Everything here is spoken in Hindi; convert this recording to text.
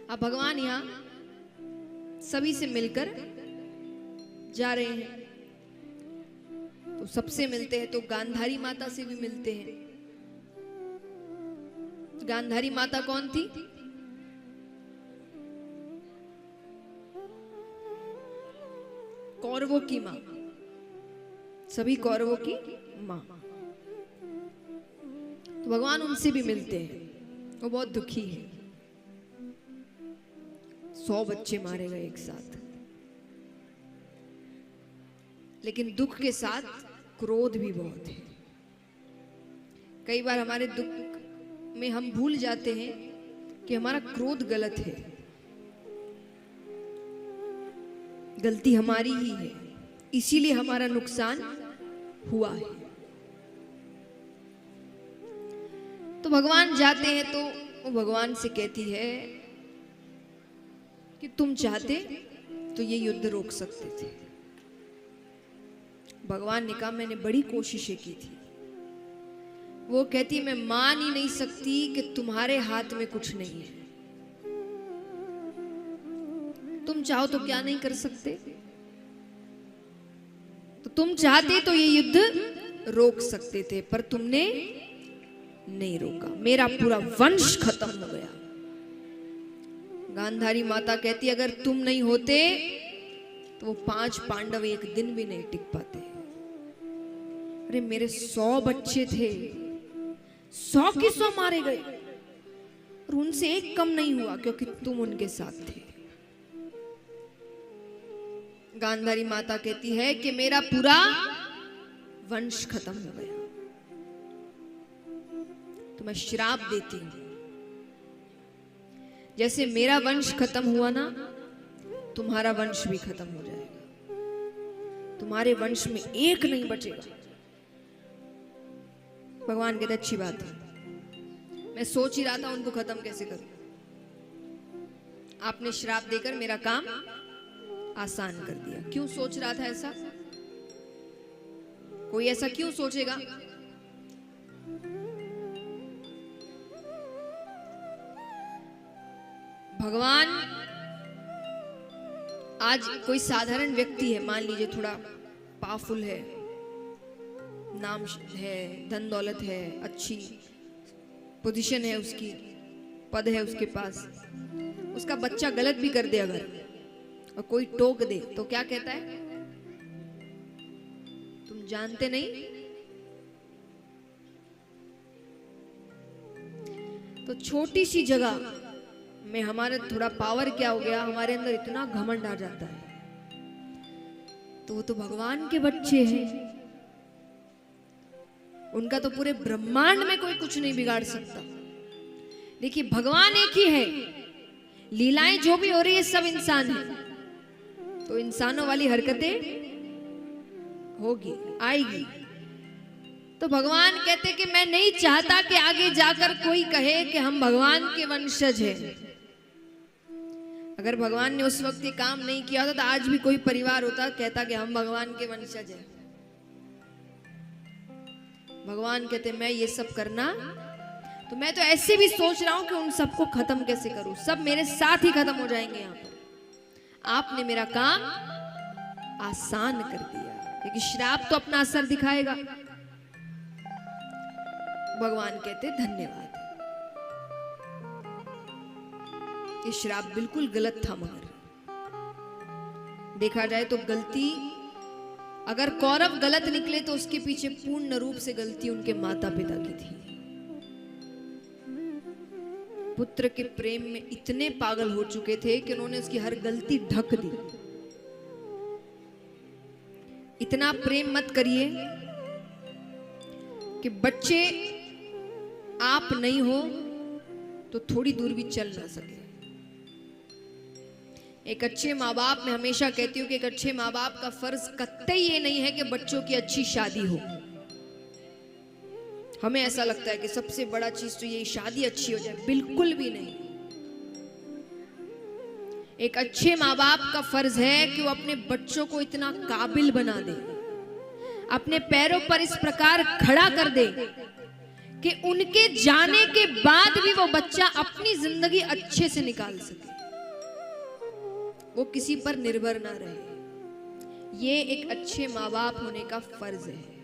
अब भगवान यहाँ सभी से मिलकर जा रहे हैं, तो सबसे मिलते हैं तो गांधारी माता से भी मिलते हैं। गांधारी माता कौन थी? कौरवों की मां, सभी कौरवों की मां। तो भगवान उनसे भी मिलते हैं। वो बहुत दुखी है, 100 बच्चे मारे गए एक साथ, लेकिन दुख के साथ क्रोध भी बहुत है। कई बार हमारे दुख में हम भूल जाते हैं कि हमारा क्रोध गलत है, गलती हमारी ही है, इसीलिए हमारा नुकसान हुआ है। तो भगवान जाते हैं तो वो भगवान से कहती है कि तुम चाहते तो ये युद्ध रोक सकते थे। भगवान ने कहा मैंने बड़ी कोशिशें की थी। वो कहती मैं मान ही नहीं सकती कि तुम्हारे हाथ में कुछ नहीं है। तुम चाहो तो क्या नहीं कर सकते? तो तुम चाहते तो ये युद्ध रोक सकते थे, पर तुमने नहीं रोका, मेरा पूरा वंश खत्म हो गया। गांधारी माता कहती अगर तुम नहीं होते तो वो 5 पांडव एक दिन भी नहीं टिक पाते। अरे मेरे 100 बच्चे थे, 100 के 100 मारे गए और उनसे एक कम नहीं हुआ क्योंकि तुम उनके साथ थे। गांधारी माता कहती है कि मेरा पूरा वंश खत्म हो गया, तो मैं श्राप देती हूं, जैसे मेरा वंश खत्म हुआ ना, तुम्हारा वंश भी खत्म हो जाएगा, तुम्हारे वंश में एक नहीं बचेगा। भगवान कहते अच्छी बात है, मैं सोच ही रहा था उनको खत्म कैसे करूं। आपने श्राप देकर मेरा काम आसान कर दिया। क्यों सोच रहा था ऐसा? कोई ऐसा क्यों सोचेगा? भगवान आज कोई साधारण व्यक्ति है, मान लीजिए थोड़ा पावरफुल है, नाम है, धन दौलत है, अच्छी पोजीशन है, उसकी पद है उसके पास, उसका बच्चा गलत भी कर दे अगर और कोई टोक दे तो क्या कहता है? तुम जानते नहीं? तो छोटी सी जगह में हमारे थोड़ा पावर क्या हो गया, हमारे अंदर इतना घमंड आ जाता है। तो वो तो भगवान के बच्चे हैं, उनका तो पूरे ब्रह्मांड में कोई कुछ नहीं बिगाड़ सकता। देखिए भगवान एक ही है, लीलाएं जो भी हो रही है सब इंसान है, तो इंसानों वाली हरकतें होगी, आएगी। तो भगवान कहते कि मैं नहीं चाहता कि आगे जाकर कोई कहे कि हम भगवान के वंशज हैं। अगर भगवान ने उस वक्त ये काम नहीं किया होता तो आज भी कोई परिवार होता कहता कि हम भगवान के वंशज हैं। भगवान कहते मैं ये सब करना, तो मैं तो ऐसे भी सोच रहा हूं कि उन सबको खत्म कैसे करूं, सब मेरे साथ ही खत्म हो जाएंगे यहाँ पर। आपने मेरा काम आसान कर दिया, क्योंकि श्राप तो अपना असर दिखाएगा। भगवान कहते धन्यवाद, ये श्राप बिल्कुल गलत था, मगर देखा जाए तो गलती, अगर कौरव गलत निकले तो उसके पीछे पूर्ण रूप से गलती उनके माता पिता की थी। पुत्र के प्रेम में इतने पागल हो चुके थे कि उन्होंने उसकी हर गलती ढक दी। इतना प्रेम मत करिए कि बच्चे आप नहीं हो तो थोड़ी दूर भी चल ना सके। एक अच्छे माँ बाप, मैं हमेशा कहती हूँ कि एक अच्छे माँ बाप का फर्ज कतई ये नहीं है कि बच्चों की अच्छी शादी हो। हमें ऐसा लगता है कि सबसे बड़ा चीज तो ये शादी अच्छी हो जाए, बिल्कुल भी नहीं। एक अच्छे माँ बाप का फर्ज है कि वो अपने बच्चों को इतना काबिल बना दे, अपने पैरों पर इस प्रकार खड़ा कर दे कि उनके जाने के बाद भी वो बच्चा अपनी जिंदगी अच्छे से निकाल सके, वो किसी पर निर्भर ना रहे। ये एक अच्छे माँ बाप होने का फर्ज है।